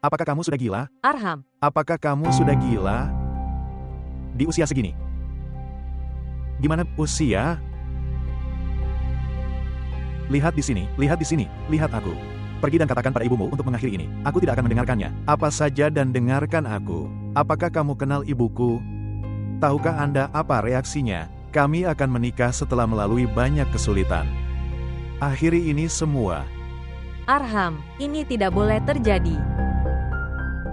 Apakah kamu sudah gila? Arham, Apakah kamu sudah gila? Di usia segini? Gimana usia? Lihat di sini, lihat aku. Pergi dan katakan pada ibumu untuk mengakhiri ini. Aku tidak akan mendengarkannya. Apa saja dan dengarkan aku. Apakah kamu kenal ibuku? Tahukah Anda apa reaksinya? Kami akan menikah setelah melalui banyak kesulitan. Akhiri ini semua. Arham, ini tidak boleh terjadi.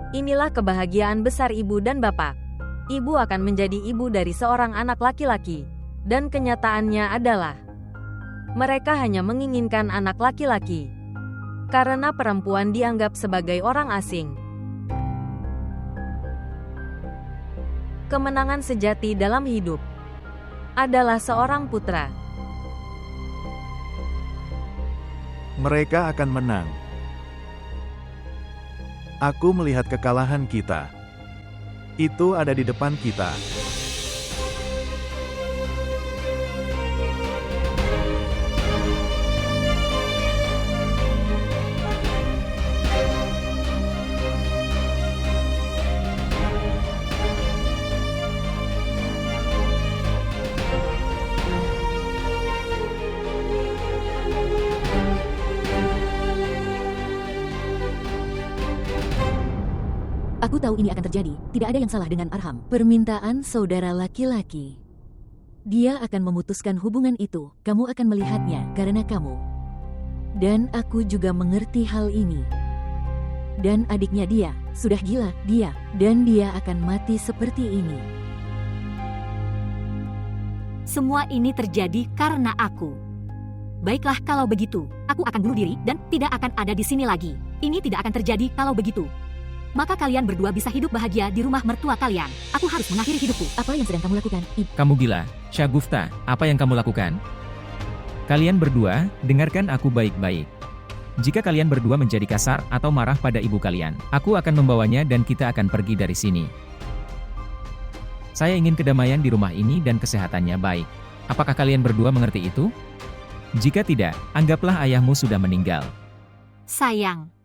Inilah kebahagiaan besar ibu dan bapak. Ibu akan menjadi ibu dari seorang anak laki-laki. Dan kenyataannya adalah, mereka hanya menginginkan anak laki-laki. Karena perempuan dianggap sebagai orang asing. Kemenangan sejati dalam hidup adalah seorang putra. Mereka akan menang. Aku melihat kekalahan kita. Itu ada di depan kita. Aku tahu ini akan terjadi. Tidak ada yang salah dengan Arham. Permintaan saudara laki-laki. Dia akan memutuskan hubungan itu. Kamu akan melihatnya karena kamu. Dan aku juga mengerti hal ini. Dan adiknya dia, sudah gila, dia. Dan dia akan mati seperti ini. Semua ini terjadi karena aku. Baiklah kalau begitu, aku akan bunuh diri dan tidak akan ada di sini lagi. Ini tidak akan terjadi kalau begitu. Maka kalian berdua bisa hidup bahagia di rumah mertua kalian. Aku harus mengakhiri hidupku. Apa yang sedang kamu lakukan, Ibu? Kamu gila, Syagufta, apa yang kamu lakukan? Kalian berdua, dengarkan aku baik-baik. Jika kalian berdua menjadi kasar atau marah pada ibu kalian, aku akan membawanya dan kita akan pergi dari sini. Saya ingin kedamaian di rumah ini dan kesehatannya baik. Apakah kalian berdua mengerti itu? Jika tidak, anggaplah ayahmu sudah meninggal. Sayang.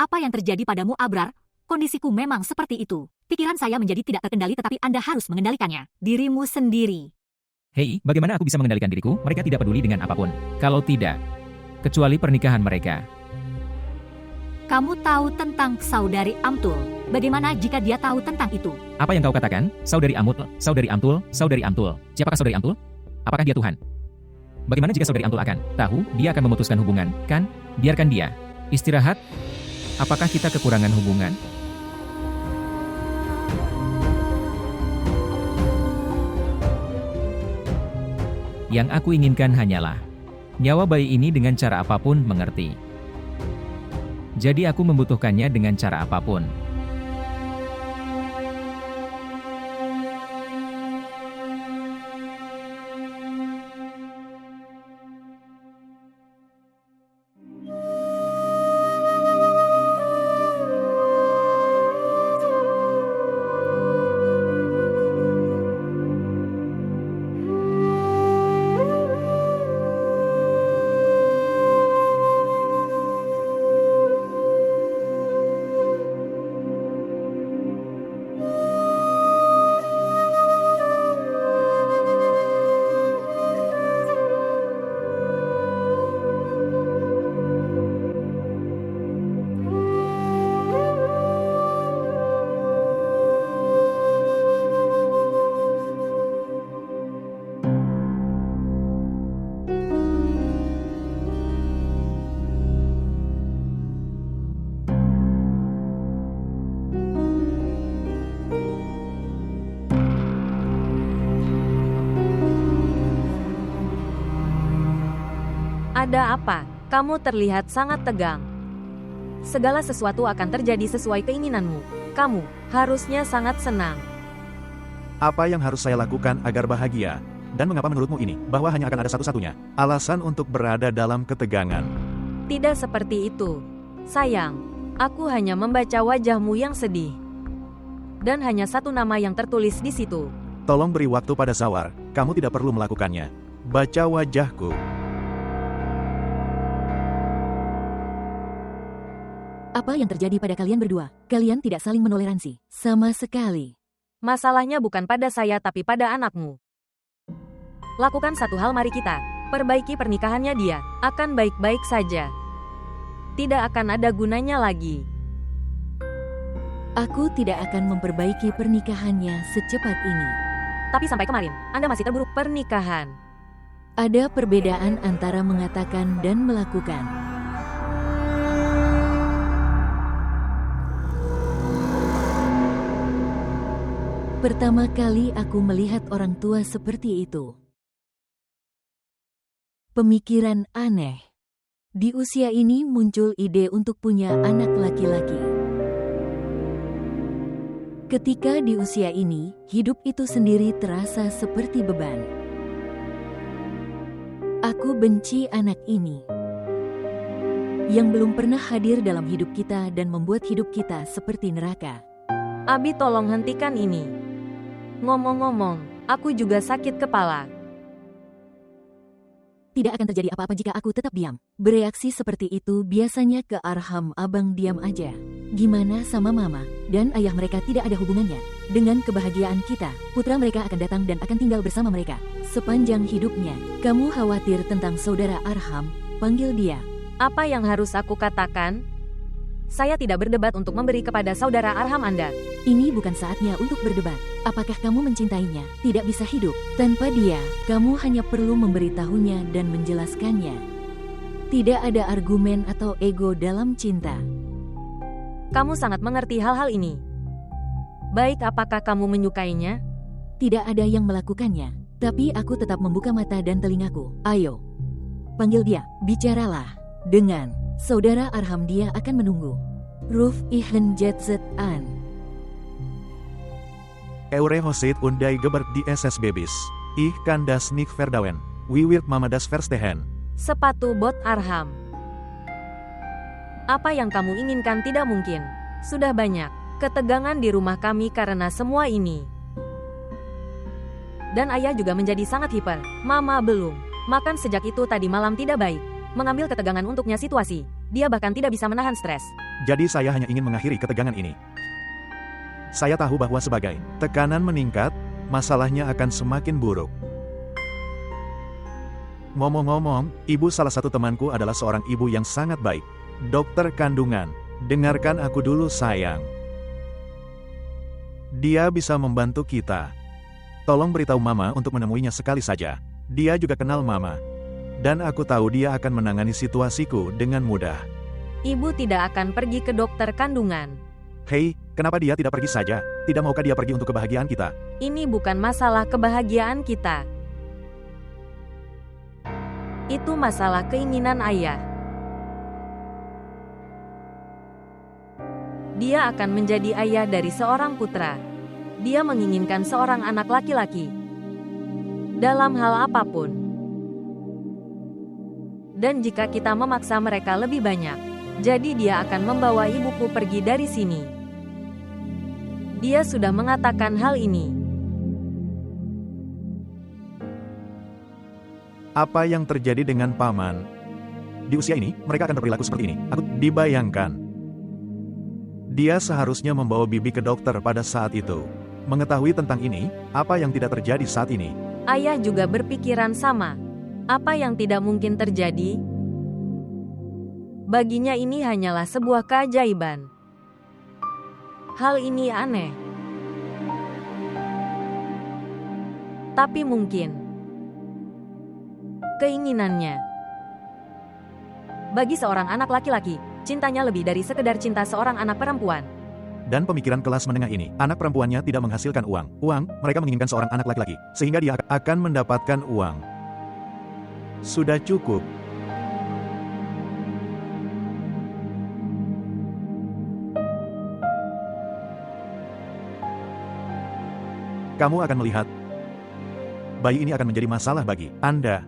Apa yang terjadi padamu, Abrar? Kondisiku memang seperti itu. Pikiran saya menjadi tidak terkendali tetapi Anda harus mengendalikannya. Dirimu sendiri. Hei, bagaimana aku bisa mengendalikan diriku? Mereka tidak peduli dengan apapun. Kalau tidak, kecuali pernikahan mereka. Kamu tahu tentang saudari Amtul. Bagaimana jika dia tahu tentang itu? Apa yang kau katakan? Saudari Amtul, saudari Amtul, saudari Amtul. Siapakah saudari Amtul? Apakah dia Tuhan? Bagaimana jika saudari Amtul akan tahu? Dia akan memutuskan hubungan, kan? Biarkan dia istirahat. Apakah kita kekurangan hubungan? Yang aku inginkan hanyalah nyawa bayi ini dengan cara apapun mengerti. Jadi aku membutuhkannya dengan cara apapun. Ada apa? Kamu terlihat sangat tegang. Segala sesuatu akan terjadi sesuai keinginanmu. Kamu harusnya sangat senang. Apa yang harus saya lakukan agar bahagia? Dan mengapa menurutmu ini, bahwa hanya akan ada satu-satunya alasan untuk berada dalam ketegangan? Tidak seperti itu. Sayang, aku hanya membaca wajahmu yang sedih. Dan hanya satu nama yang tertulis di situ. Tolong beri waktu pada Zawar, kamu tidak perlu melakukannya. Baca wajahku. Apa yang terjadi pada kalian berdua? Kalian tidak saling menoleransi. Sama sekali. Masalahnya bukan pada saya tapi pada anakmu. Lakukan satu hal, mari kita perbaiki pernikahannya, dia akan baik-baik saja. Tidak akan ada gunanya lagi. Aku tidak akan memperbaiki pernikahannya secepat ini. Tapi sampai kemarin, Anda masih terburuk pernikahan. Ada perbedaan antara mengatakan dan melakukan. Pertama kali aku melihat orang tua seperti itu. Pemikiran aneh. Di usia ini muncul ide untuk punya anak laki-laki. Ketika di usia ini, hidup itu sendiri terasa seperti beban. Aku benci anak ini. Yang belum pernah hadir dalam hidup kita dan membuat hidup kita seperti neraka. Abi, tolong hentikan ini. Ngomong-ngomong, aku juga sakit kepala. Tidak akan terjadi apa-apa jika aku tetap diam. Bereaksi seperti itu biasanya ke Arham, abang diam aja. Gimana sama mama dan ayah, mereka tidak ada hubungannya dengan kebahagiaan kita. Putra mereka akan datang dan akan tinggal bersama mereka sepanjang hidupnya. Kamu khawatir tentang saudara Arham? Panggil dia. Apa yang harus aku katakan? Saya tidak berdebat untuk memberi kepada saudara Arham Anda. Ini bukan saatnya untuk berdebat. Apakah kamu mencintainya? Tidak bisa hidup tanpa dia. Kamu hanya perlu memberitahunya dan menjelaskannya. Tidak ada argumen atau ego dalam cinta. Kamu sangat mengerti hal-hal ini. Baik, apakah kamu menyukainya? Tidak ada yang melakukannya. Tapi aku tetap membuka mata dan telingaku. Ayo. Panggil dia. Bicaralah. Dengan saudara Arham, dia akan menunggu. Ruf Ihan Jetzet An. Eure Hosit Undai Gebert di SS Babys. Ich kann das nicht verdauen. Wie wird Mama das verstehen? Sepatu bot Arham. Apa yang kamu inginkan tidak mungkin. Sudah banyak ketegangan di rumah kami karena semua ini. Dan ayah juga menjadi sangat hiper. Mama belum makan sejak itu tadi malam, tidak baik. Mengambil ketegangan untuknya situasi. Dia bahkan tidak bisa menahan stres. Jadi saya hanya ingin mengakhiri ketegangan ini. Saya tahu bahwa sebagai tekanan meningkat, masalahnya akan semakin buruk. Ngomong-ngomong, ibu salah satu temanku adalah seorang ibu yang sangat baik. Dokter kandungan, dengarkan aku dulu sayang. Dia bisa membantu kita. Tolong beritahu Mama untuk menemuinya sekali saja. Dia juga kenal Mama. Dan aku tahu dia akan menangani situasiku dengan mudah. Ibu tidak akan pergi ke dokter kandungan. Hei, kenapa dia tidak pergi saja? Tidak maukah dia pergi untuk kebahagiaan kita? Ini bukan masalah kebahagiaan kita. Itu masalah keinginan ayah. Dia akan menjadi ayah dari seorang putra. Dia menginginkan seorang anak laki-laki. Dalam hal apapun. Dan jika kita memaksa mereka lebih banyak, jadi dia akan membawa ibuku pergi dari sini. Dia sudah mengatakan hal ini. Apa yang terjadi dengan Paman? Di usia ini, mereka akan berperilaku seperti ini. Aku dibayangkan. Dia seharusnya membawa Bibi ke dokter pada saat itu. Mengetahui tentang ini, apa yang tidak terjadi saat ini? Ayah juga berpikiran sama. Apa yang tidak mungkin terjadi? Baginya ini hanyalah sebuah keajaiban. Hal ini aneh. Tapi mungkin. Keinginannya. Bagi seorang anak laki-laki, cintanya lebih dari sekedar cinta seorang anak perempuan. Dan pemikiran kelas menengah ini, anak perempuannya tidak menghasilkan uang. Mereka menginginkan seorang anak laki-laki, sehingga dia akan mendapatkan uang. Sudah cukup. Kamu akan melihat, bayi ini akan menjadi masalah bagi Anda.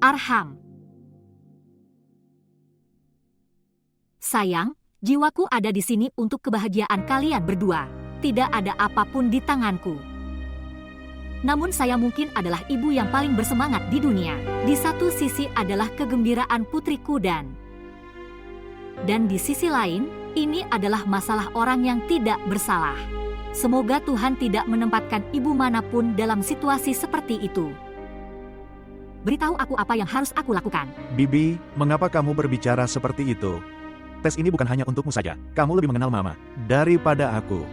Arham. Sayang, jiwaku ada di sini untuk kebahagiaan kalian berdua. Tidak ada apapun di tanganku. Namun saya mungkin adalah ibu yang paling bersemangat di dunia. Di satu sisi adalah kegembiraan putriku dan Dan di sisi lain, ini adalah masalah orang yang tidak bersalah. Semoga Tuhan tidak menempatkan ibu manapun dalam situasi seperti itu. Beritahu aku apa yang harus aku lakukan. Bibi, mengapa kamu berbicara seperti itu? Tes ini bukan hanya untukmu saja. Kamu lebih mengenal Mama daripada aku.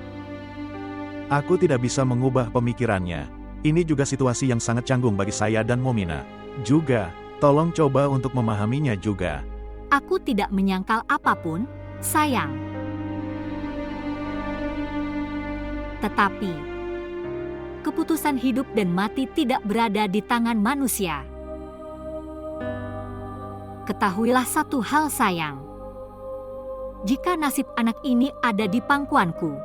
Aku tidak bisa mengubah pemikirannya. Ini juga situasi yang sangat canggung bagi saya dan Momina. Juga, tolong coba untuk memahaminya juga. Aku tidak menyangkal apapun, sayang. Tetapi, keputusan hidup dan mati tidak berada di tangan manusia. Ketahuilah satu hal, sayang. Jika nasib anak ini ada di pangkuanku,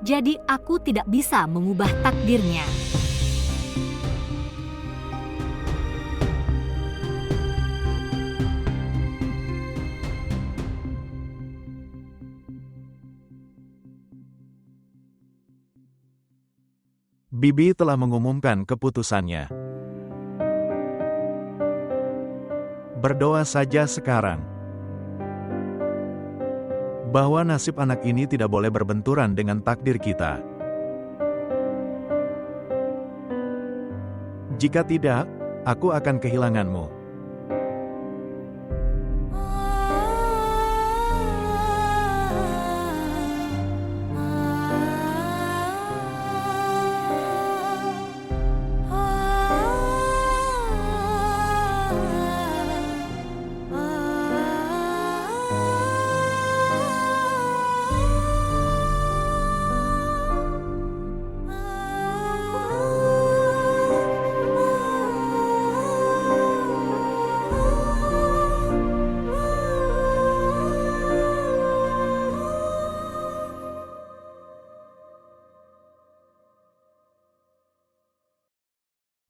jadi aku tidak bisa mengubah takdirnya. Bibi telah mengumumkan keputusannya. Berdoa saja sekarang bahwa nasib anak ini tidak boleh berbenturan dengan takdir kita. Jika tidak, aku akan kehilanganmu.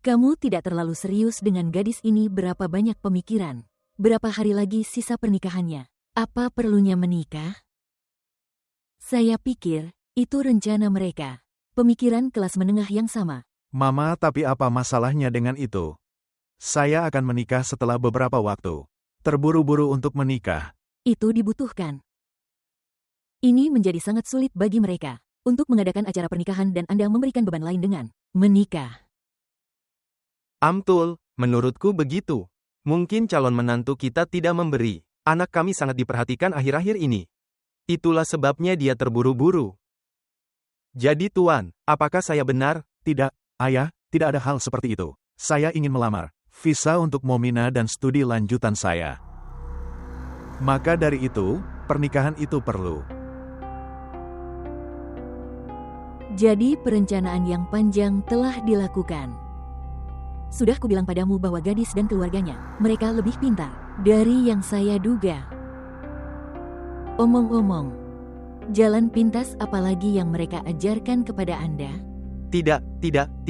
Kamu tidak terlalu serius dengan gadis ini. Berapa banyak pemikiran? Berapa hari lagi sisa pernikahannya? Apa perlunya menikah? Saya pikir, itu rencana mereka. Pemikiran kelas menengah yang sama. Mama, tapi apa masalahnya dengan itu? Saya akan menikah setelah beberapa waktu. Terburu-buru untuk menikah. Itu dibutuhkan. Ini menjadi sangat sulit bagi mereka untuk mengadakan acara pernikahan dan Anda memberikan beban lain dengan menikah. Amtul, menurutku begitu. Mungkin calon menantu kita tidak memberi. Anak kami sangat diperhatikan akhir-akhir ini. Itulah sebabnya dia terburu-buru. Jadi Tuan, apakah saya benar? Tidak, Ayah, tidak ada hal seperti itu. Saya ingin melamar visa untuk Momina dan studi lanjutan saya. Maka dari itu, pernikahan itu perlu. Jadi perencanaan yang panjang telah dilakukan. Sudah kubilang padamu bahwa gadis dan keluarganya, mereka lebih pintar dari yang saya duga. Omong-omong, jalan pintas apalagi yang mereka ajarkan kepada Anda? Tidak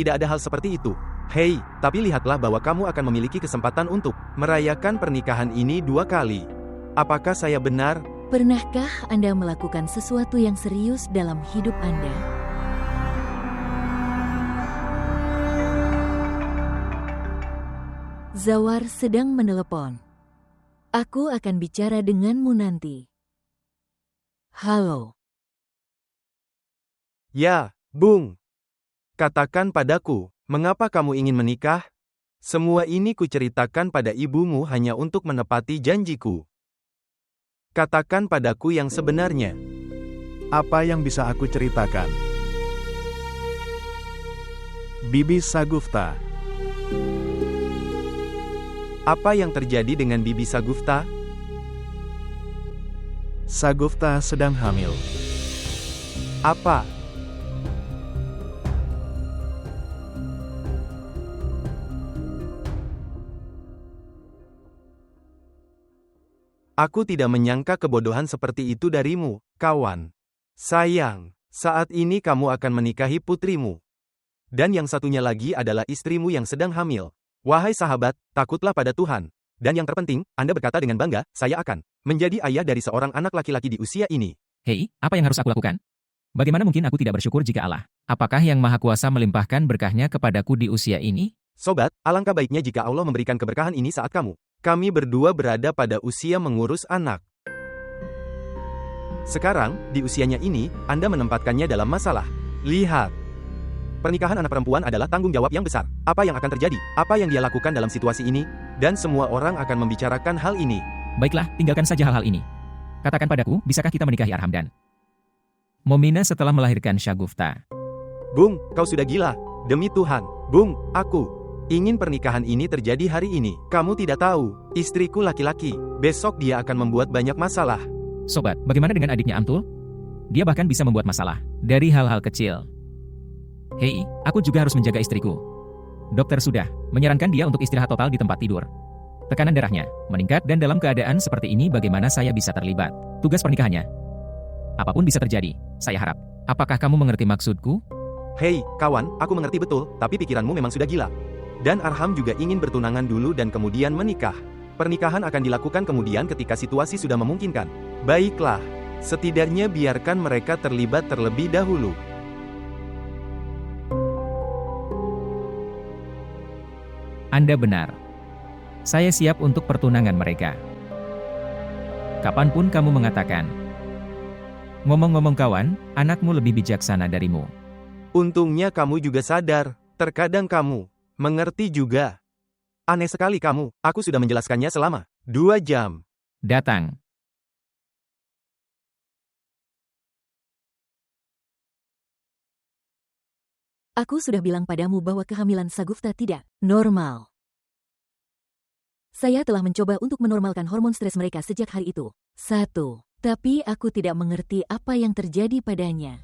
ada hal seperti itu. Hei, tapi lihatlah bahwa kamu akan memiliki kesempatan untuk merayakan pernikahan ini 2 kali. Apakah saya benar? Pernahkah Anda melakukan sesuatu yang serius dalam hidup Anda? Zawar sedang menelepon. Aku akan bicara denganmu nanti. Halo. Ya, Bung. Katakan padaku, mengapa kamu ingin menikah? Semua ini kuceritakan pada ibumu hanya untuk menepati janjiku. Katakan padaku yang sebenarnya. Apa yang bisa aku ceritakan? Bibi Sagufta. Apa yang terjadi dengan Bibi Sagufta? Sagufta sedang hamil. Apa? Aku tidak menyangka kebodohan seperti itu darimu, kawan. Sayang, saat ini kamu akan menikahi putrimu. Dan yang satunya lagi adalah istrimu yang sedang hamil. Wahai sahabat, takutlah pada Tuhan. Dan yang terpenting, Anda berkata dengan bangga, saya akan menjadi ayah dari seorang anak laki-laki di usia ini. Hei, apa yang harus aku lakukan? Bagaimana mungkin aku tidak bersyukur jika Allah? Apakah yang Maha Kuasa melimpahkan berkahnya kepadaku di usia ini? Sobat, alangkah baiknya jika Allah memberikan keberkahan ini saat kamu Kami berdua berada pada usia mengurus anak. Sekarang, di usianya ini, Anda menempatkannya dalam masalah. Lihat. Pernikahan anak perempuan adalah tanggung jawab yang besar. Apa yang akan terjadi? Apa yang dia lakukan dalam situasi ini? Dan semua orang akan membicarakan hal ini. Baiklah, tinggalkan saja hal-hal ini. Katakan padaku, bisakah kita menikahi Arham dan Momina setelah melahirkan Shagufta? Bung, kau sudah gila. Demi Tuhan. Bung, aku ingin pernikahan ini terjadi hari ini. Kamu tidak tahu, istriku laki-laki. Besok dia akan membuat banyak masalah. Sobat, bagaimana dengan adiknya Amtul? Dia bahkan bisa membuat masalah dari hal-hal kecil. Hei, aku juga harus menjaga istriku. Dokter sudah menyarankan dia untuk istirahat total di tempat tidur. Tekanan darahnya meningkat dan dalam keadaan seperti ini bagaimana saya bisa terlibat? Tugas pernikahannya. Apapun bisa terjadi, saya harap. Apakah kamu mengerti maksudku? Hei, kawan, aku mengerti betul, tapi pikiranmu memang sudah gila. Dan Arham juga ingin bertunangan dulu dan kemudian menikah. Pernikahan akan dilakukan kemudian ketika situasi sudah memungkinkan. Baiklah, setidaknya biarkan mereka terlibat terlebih dahulu. Anda benar. Saya siap untuk pertunangan mereka. Kapanpun kamu mengatakan. Ngomong-ngomong kawan, anakmu lebih bijaksana darimu. Untungnya kamu juga sadar, terkadang kamu mengerti juga. Aneh sekali kamu, aku sudah menjelaskannya selama 2 jam. Datang. Aku sudah bilang padamu bahwa kehamilan Shagufta tidak normal. Saya telah mencoba untuk menormalkan hormon stres mereka sejak hari itu. 1. Tapi aku tidak mengerti apa yang terjadi padanya.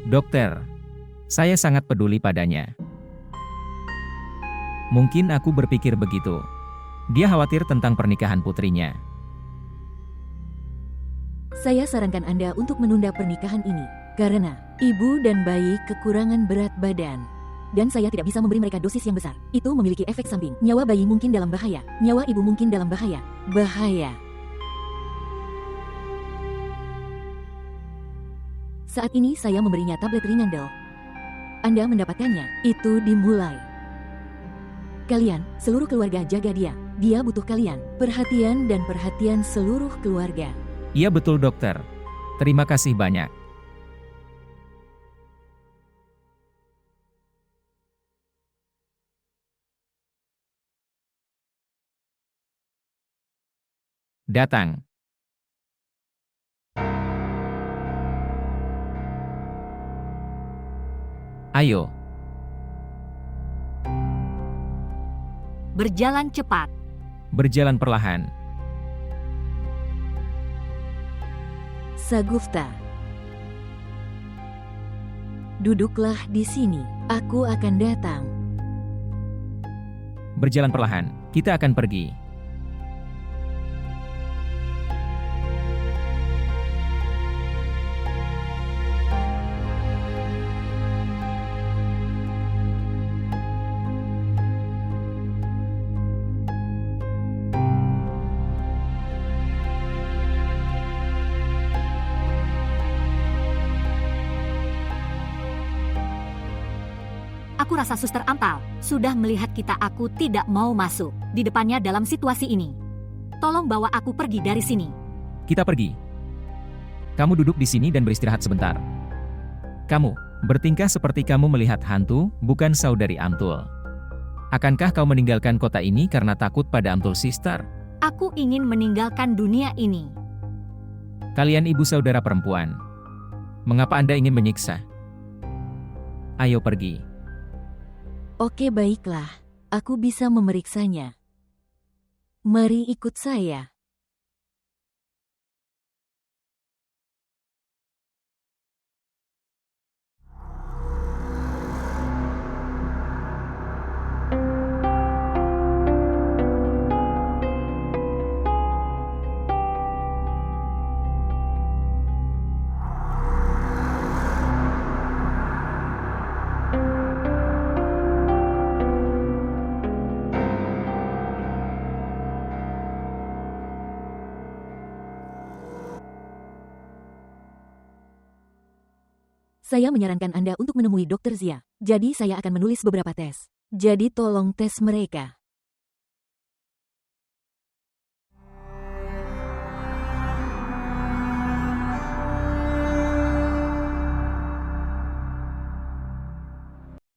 Dokter, saya sangat peduli padanya. Mungkin aku berpikir begitu. Dia khawatir tentang pernikahan putrinya. Saya sarankan Anda untuk menunda pernikahan ini, karena ibu dan bayi kekurangan berat badan. Dan saya tidak bisa memberi mereka dosis yang besar. Itu memiliki efek samping. Nyawa bayi mungkin dalam bahaya. Nyawa ibu mungkin dalam bahaya. Bahaya. Saat ini saya memberinya tablet Rinandel. Anda mendapatkannya. Itu dimulai. Kalian, seluruh keluarga jaga dia. Dia butuh kalian. Perhatian dan perhatian seluruh keluarga. Iya betul dokter. Terima kasih banyak. Datang. Ayo. Berjalan cepat. Berjalan perlahan. Shagufta. Duduklah di sini. Aku akan datang. Berjalan perlahan. Kita akan pergi. Aku rasa Suster Ampal sudah melihat kita. Aku tidak mau masuk di depannya dalam situasi ini. Tolong bawa aku pergi dari sini. Kita pergi. Kamu duduk di sini dan beristirahat sebentar. Kamu bertingkah seperti kamu melihat hantu, bukan saudari Amtul. Akankah kau meninggalkan kota ini karena takut pada Amtul Sister? Aku ingin meninggalkan dunia ini. Kalian ibu saudara perempuan. Mengapa Anda ingin menyiksa? Ayo pergi. Oke, baiklah. Aku bisa memeriksanya. Mari ikut saya. Saya menyarankan Anda untuk menemui Dokter Zia. Jadi saya akan menulis beberapa tes. Jadi tolong tes mereka.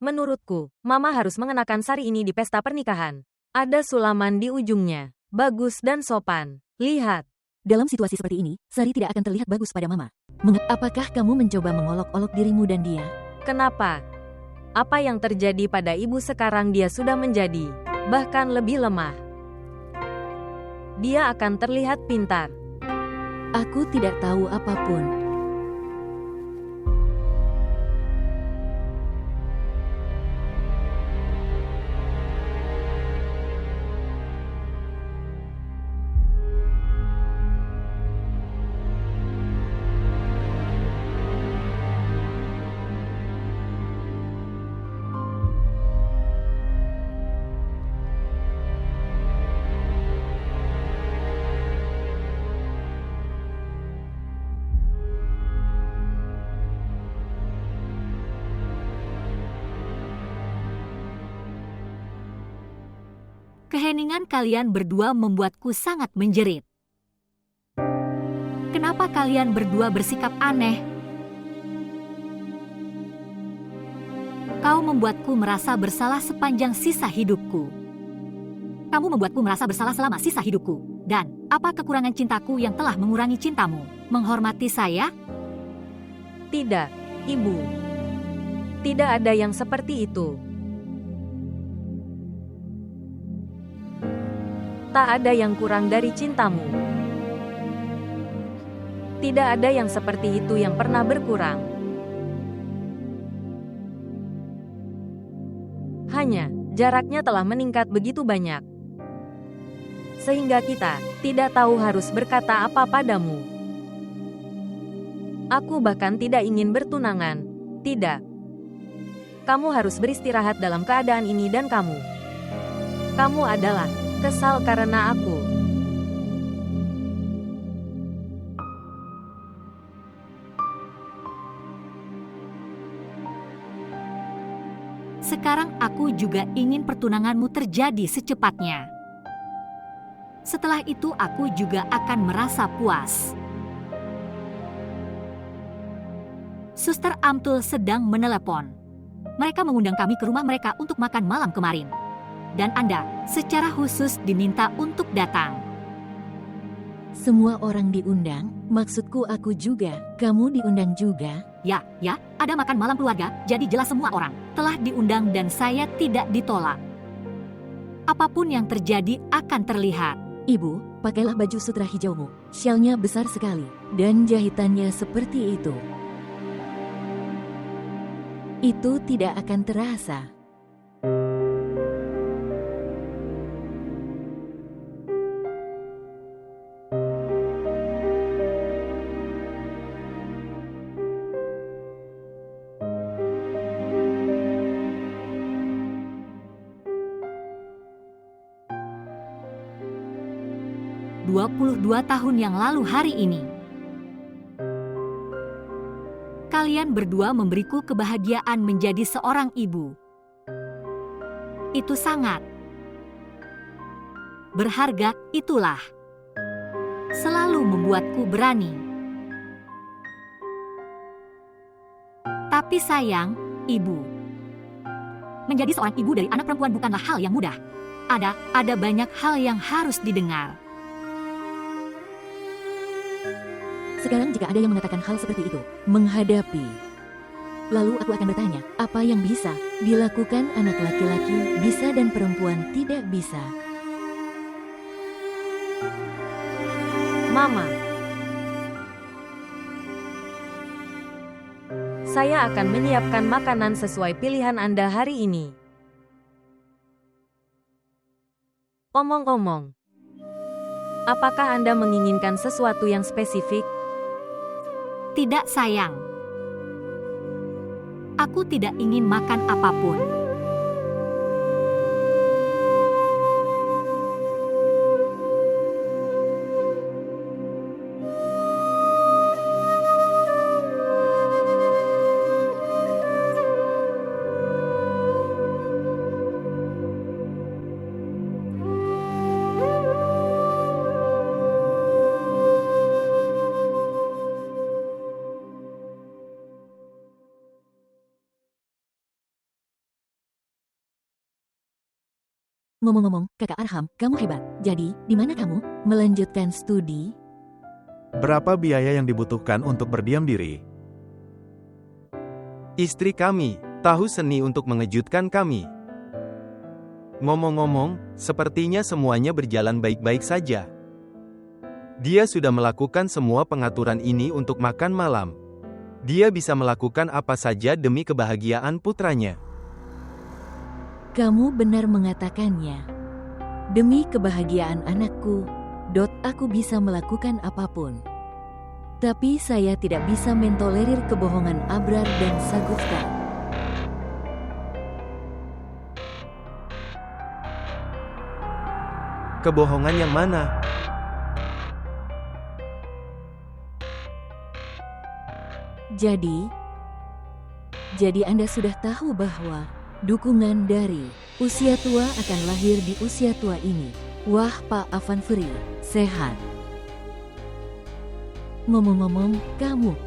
Menurutku, Mama harus mengenakan sari ini di pesta pernikahan. Ada sulaman di ujungnya. Bagus dan sopan. Lihat. Dalam situasi seperti ini, sari tidak akan terlihat bagus pada Mama. Apakah kamu mencoba mengolok-olok dirimu dan dia? Kenapa? Apa yang terjadi pada ibu sekarang dia sudah menjadi, bahkan lebih lemah. Dia akan terlihat pintar. Aku tidak tahu apapun. Keheningan kalian berdua membuatku sangat menjerit. Kenapa kalian berdua bersikap aneh? Kau membuatku merasa bersalah sepanjang sisa hidupku. Kamu membuatku merasa bersalah selama sisa hidupku. Dan, apa kekurangan cintaku yang telah mengurangi cintamu? Menghormati saya? Tidak, Ibu. Tidak ada yang seperti itu. Tak ada yang kurang dari cintamu. Tidak ada yang seperti itu yang pernah berkurang. Hanya, jaraknya telah meningkat begitu banyak. Sehingga kita tidak tahu harus berkata apa padamu. Aku bahkan tidak ingin bertunangan. Tidak. Kamu harus beristirahat dalam keadaan ini dan kamu adalah kesal karena aku. Sekarang aku juga ingin pertunanganmu terjadi secepatnya. Setelah itu aku juga akan merasa puas. Suster Amtul sedang menelepon. Mereka mengundang kami ke rumah mereka untuk makan malam kemarin. Dan Anda secara khusus diminta untuk datang. Semua orang diundang, maksudku aku juga. Kamu diundang juga? Ya, ada makan malam keluarga, jadi jelas semua orang telah diundang dan saya tidak ditolak. Apapun yang terjadi akan terlihat. Ibu, pakailah baju sutra hijaumu. Syalnya besar sekali, dan jahitannya seperti itu. Itu tidak akan terasa. Dua tahun yang lalu hari ini. Kalian berdua memberiku kebahagiaan menjadi seorang ibu. Itu sangat berharga, itulah. Selalu membuatku berani. Tapi sayang, ibu. Menjadi seorang ibu dari anak perempuan bukanlah hal yang mudah. Ada banyak hal yang harus didengar. Sekarang jika ada yang mengatakan hal seperti itu, menghadapi. Lalu aku akan bertanya, apa yang bisa dilakukan anak laki-laki bisa dan perempuan tidak bisa? Mama. Saya akan menyiapkan makanan sesuai pilihan Anda hari ini. Omong-omong, apakah Anda menginginkan sesuatu yang spesifik? Tidak, sayang. Aku tidak ingin makan apapun. Ngomong-ngomong, kakak Arham, kamu hebat. Jadi, di mana kamu? Melanjutkan studi? Berapa biaya yang dibutuhkan untuk berdiam diri? Istri kami, tahu seni untuk mengejutkan kami. Ngomong-ngomong, sepertinya semuanya berjalan baik-baik saja. Dia sudah melakukan semua pengaturan ini untuk makan malam. Dia bisa melakukan apa saja demi kebahagiaan putranya. Kamu benar mengatakannya. Demi kebahagiaan anakku, aku bisa melakukan apapun. Tapi saya tidak bisa mentolerir kebohongan Abrar dan Sagufta. Kebohongan yang mana? Jadi Anda sudah tahu bahwa dukungan dari usia tua akan lahir di usia tua ini. Wah, Pak Avanfuri, sehat. Ngomong-ngomong,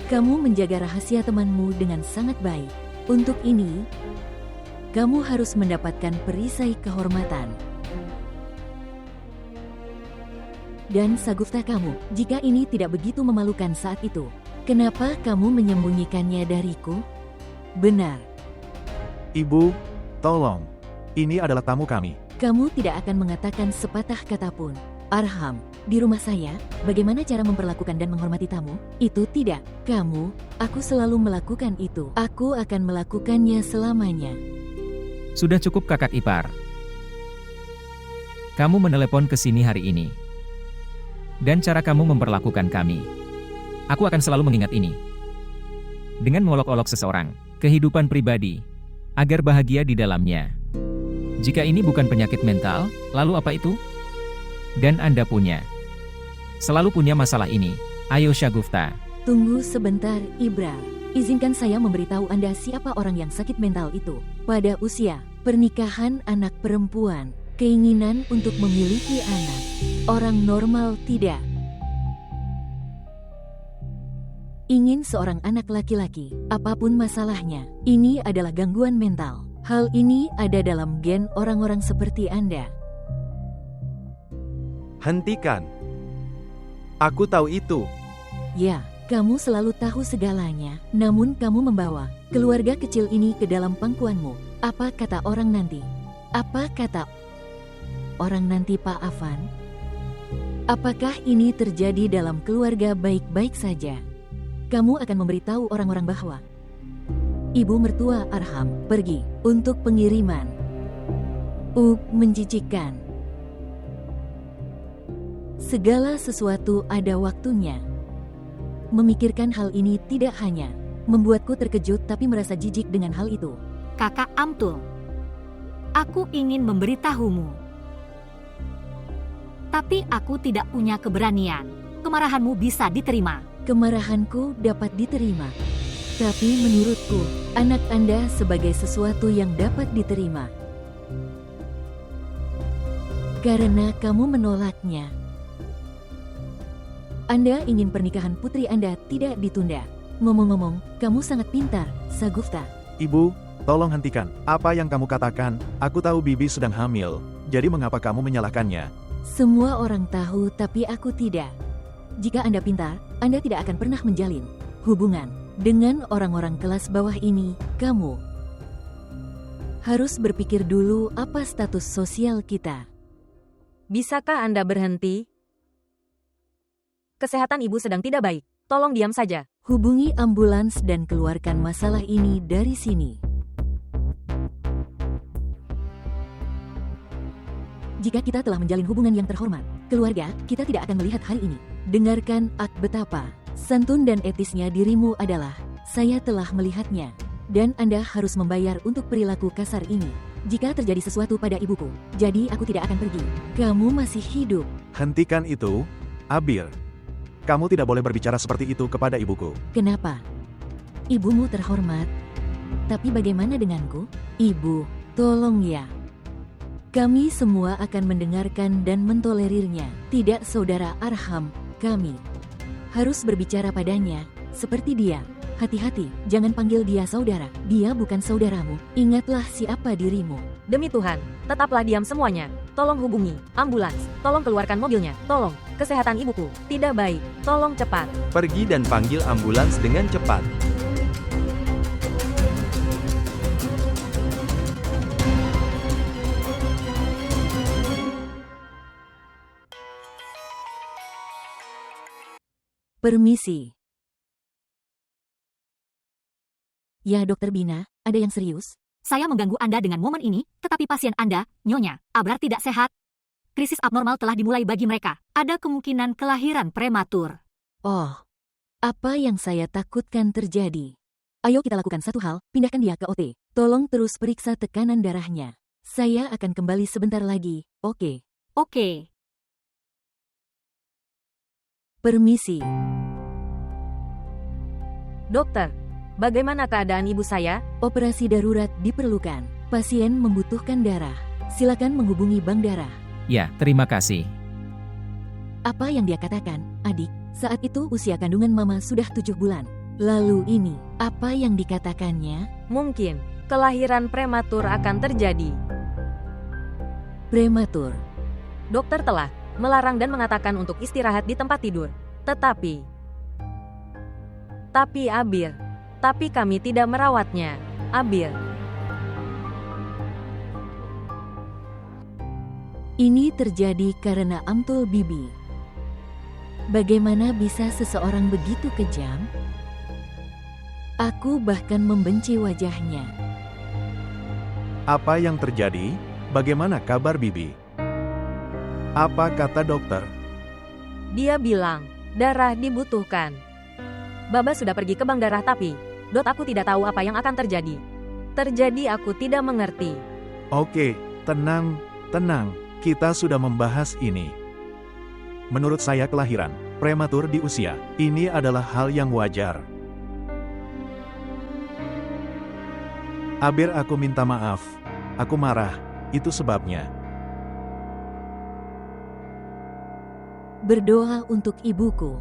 kamu menjaga rahasia temanmu dengan sangat baik. Untuk ini, kamu harus mendapatkan perisai kehormatan. Dan Sagufta kamu, jika ini tidak begitu memalukan saat itu, kenapa kamu menyembunyikannya dariku? Benar. Ibu, tolong. Ini adalah tamu kami. Kamu tidak akan mengatakan sepatah kata pun. Arham, di rumah saya, bagaimana cara memperlakukan dan menghormati tamu? Itu tidak. Aku selalu melakukan itu. Aku akan melakukannya selamanya. Sudah cukup kakak ipar. Kamu menelepon ke sini hari ini. Dan cara kamu memperlakukan kami. Aku akan selalu mengingat ini. Dengan mengolok-olok seseorang, kehidupan pribadi, agar bahagia di dalamnya. Jika ini bukan penyakit mental, lalu apa itu? Dan Anda selalu punya masalah ini. Ayo Shagufta. Tunggu sebentar, Ibrar. Izinkan saya memberitahu Anda siapa orang yang sakit mental itu. Pada usia pernikahan anak perempuan, keinginan untuk memiliki anak. Orang normal tidak ingin seorang anak laki-laki, apapun masalahnya. Ini adalah gangguan mental. Hal ini ada dalam gen orang-orang seperti Anda. Hentikan. Aku tahu itu. Ya, kamu selalu tahu segalanya, namun kamu membawa keluarga kecil ini ke dalam pangkuanmu. Apa kata orang nanti? Apa kata orang nanti, Pak Avan? Apakah ini terjadi dalam keluarga baik-baik saja? Kamu akan memberitahu orang-orang bahwa ibu mertua Arham pergi untuk pengiriman. Menjijikkan. Segala sesuatu ada waktunya. Memikirkan hal ini tidak hanya membuatku terkejut tapi merasa jijik dengan hal itu. Kakak Amtul, aku ingin memberitahumu. Tapi aku tidak punya keberanian. Kemarahanmu bisa diterima. Kemarahanku dapat diterima. Tapi menurutku, anak Anda sebagai sesuatu yang dapat diterima. Karena kamu menolaknya. Anda ingin pernikahan putri Anda tidak ditunda. Ngomong-ngomong, kamu sangat pintar, Sagufta. Ibu, tolong hentikan. Apa yang kamu katakan? Aku tahu Bibi sedang hamil. Jadi mengapa kamu menyalahkannya? Semua orang tahu tapi aku tidak. Jika Anda pintar, Anda tidak akan pernah menjalin hubungan dengan orang-orang kelas bawah ini. Kamu harus berpikir dulu apa status sosial kita. Bisakah Anda berhenti? Kesehatan ibu sedang tidak baik. Tolong diam saja. Hubungi ambulans dan keluarkan masalah ini dari sini. Jika kita telah menjalin hubungan yang terhormat, keluarga, kita tidak akan melihat hal ini. Dengarkan, betapa santun dan etisnya dirimu adalah, saya telah melihatnya. Dan Anda harus membayar untuk perilaku kasar ini. Jika terjadi sesuatu pada ibuku, jadi aku tidak akan pergi. Kamu masih hidup. Hentikan itu, Abir. Kamu tidak boleh berbicara seperti itu kepada ibuku. Kenapa? Ibumu terhormat. Tapi bagaimana denganku? Ibu, tolong ya. Kami semua akan mendengarkan dan mentolerirnya. Tidak saudara Arham, kami harus berbicara padanya, seperti dia. Hati-hati, jangan panggil dia saudara. Dia bukan saudaramu. Ingatlah siapa dirimu. Demi Tuhan, tetaplah diam semuanya. Tolong hubungi ambulans. Tolong keluarkan mobilnya. Tolong, kesehatan ibuku tidak baik. Tolong cepat. Pergi dan panggil ambulans dengan cepat. Permisi. Ya, Dokter Bina, ada yang serius? Saya mengganggu Anda dengan momen ini, tetapi pasien Anda, Nyonya, Abrar tidak sehat. Krisis abnormal telah dimulai bagi mereka. Ada kemungkinan kelahiran prematur. Oh, apa yang saya takutkan terjadi. Ayo kita lakukan satu hal, pindahkan dia ke OT. Tolong terus periksa tekanan darahnya. Saya akan kembali sebentar lagi, oke? Oke. Permisi. Dokter, bagaimana keadaan ibu saya? Operasi darurat diperlukan. Pasien membutuhkan darah. Silakan menghubungi bank darah. Ya, terima kasih. Apa yang dia katakan, adik? Saat itu usia kandungan mama sudah 7 bulan. Lalu ini, apa yang dikatakannya? Mungkin kelahiran prematur akan terjadi. Prematur. Dokter telah melarang dan mengatakan untuk istirahat di tempat tidur. Tapi Abir, tapi kami tidak merawatnya. Abir, Ini terjadi karena Amtul Bibi. Bagaimana bisa seseorang begitu kejam? Aku bahkan membenci wajahnya. Apa yang terjadi? Bagaimana kabar Bibi? Apa kata dokter? dia bilang, darah dibutuhkan. Baba sudah pergi ke bank darah tapi, aku tidak tahu apa yang akan terjadi. Aku tidak mengerti. Oke, tenang, tenang. Kita sudah membahas ini. Menurut saya kelahiran prematur di usia ini adalah hal yang wajar. Abir, aku minta maaf. Aku marah. Itu sebabnya. Berdoa untuk ibuku.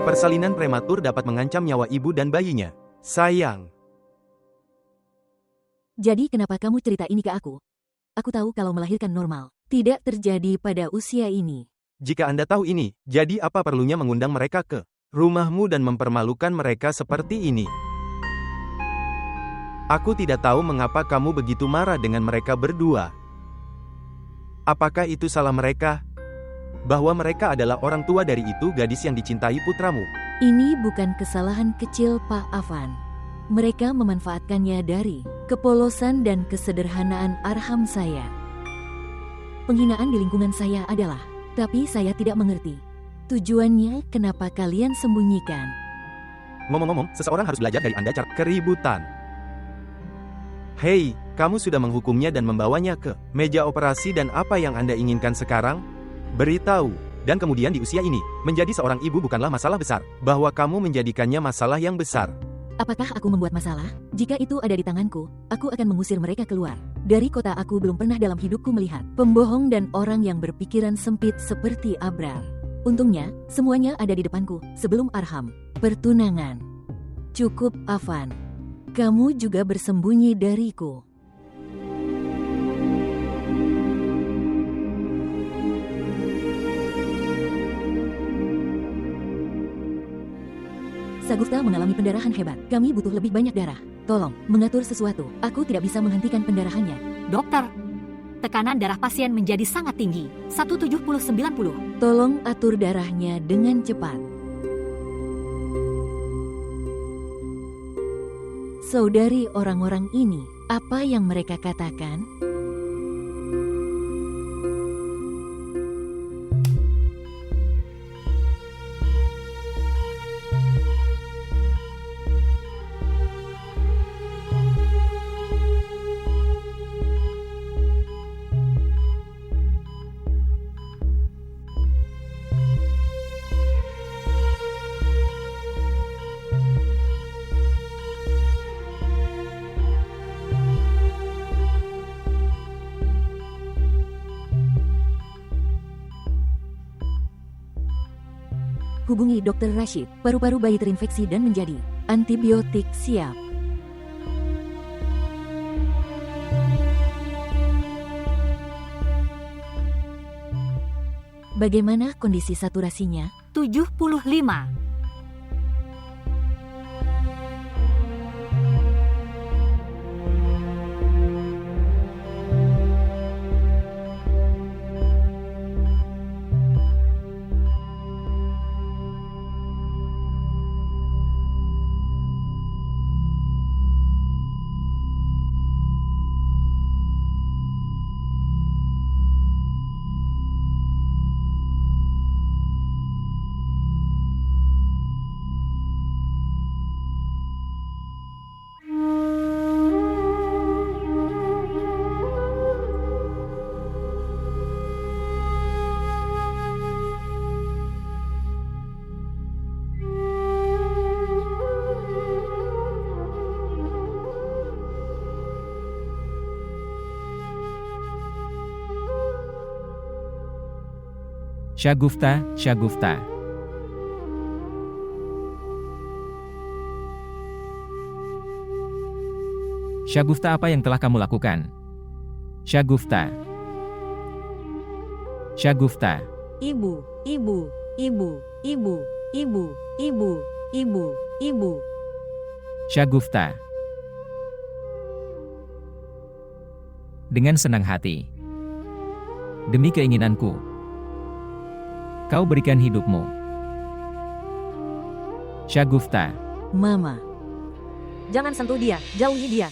Persalinan prematur dapat mengancam nyawa ibu dan bayinya. Sayang. Jadi kenapa kamu cerita ini ke aku? Aku tahu kalau melahirkan normal tidak terjadi pada usia ini. Jika Anda tahu ini, jadi apa perlunya mengundang mereka ke rumahmu dan mempermalukan mereka seperti ini? Aku tidak tahu mengapa kamu begitu marah dengan mereka berdua. Apakah itu salah mereka? Bahwa mereka adalah orang tua dari itu gadis yang dicintai putramu. Ini bukan kesalahan kecil Pak Afan. Mereka memanfaatkannya dari kepolosan dan kesederhanaan arham saya. Penghinaan di lingkungan saya adalah, tapi saya tidak mengerti. Tujuannya kenapa kalian sembunyikan? Ngomong-ngomong, seseorang harus belajar dari Anda cara keributan. Hei, kamu sudah menghukumnya dan membawanya ke meja operasi dan apa yang Anda inginkan sekarang? Beritahu. Dan kemudian di usia ini, menjadi seorang ibu bukanlah masalah besar, bahwa kamu menjadikannya masalah yang besar. Apakah aku membuat masalah? Jika itu ada di tanganku, aku akan mengusir mereka keluar. Dari kota aku belum pernah dalam hidupku melihat pembohong dan orang yang berpikiran sempit seperti Abrar. Untungnya, semuanya ada di depanku sebelum Arham. Pertunangan. Cukup, Afan. Kamu juga bersembunyi dariku. Sagufta mengalami pendarahan hebat. Kami butuh lebih banyak darah. Tolong, mengatur sesuatu. Aku tidak bisa menghentikan pendarahannya. Dokter, tekanan darah pasien menjadi sangat tinggi, 170/90. Tolong atur darahnya dengan cepat. Saudari orang-orang ini, apa yang mereka katakan? Hubungi Dr. Rashid. Paru-paru bayi terinfeksi dan menjadi antibiotik siap. Bagaimana kondisi saturasinya? 75. Syagufta, Syagufta. Syagufta, apa yang telah kamu lakukan? Syagufta. Syagufta. Ibu, ibu, ibu, ibu, ibu, ibu, ibu, ibu. Syagufta. Dengan senang hati. Demi keinginanku, kau berikan hidupmu. Syagufta. Mama. Jangan sentuh dia, jauhi dia.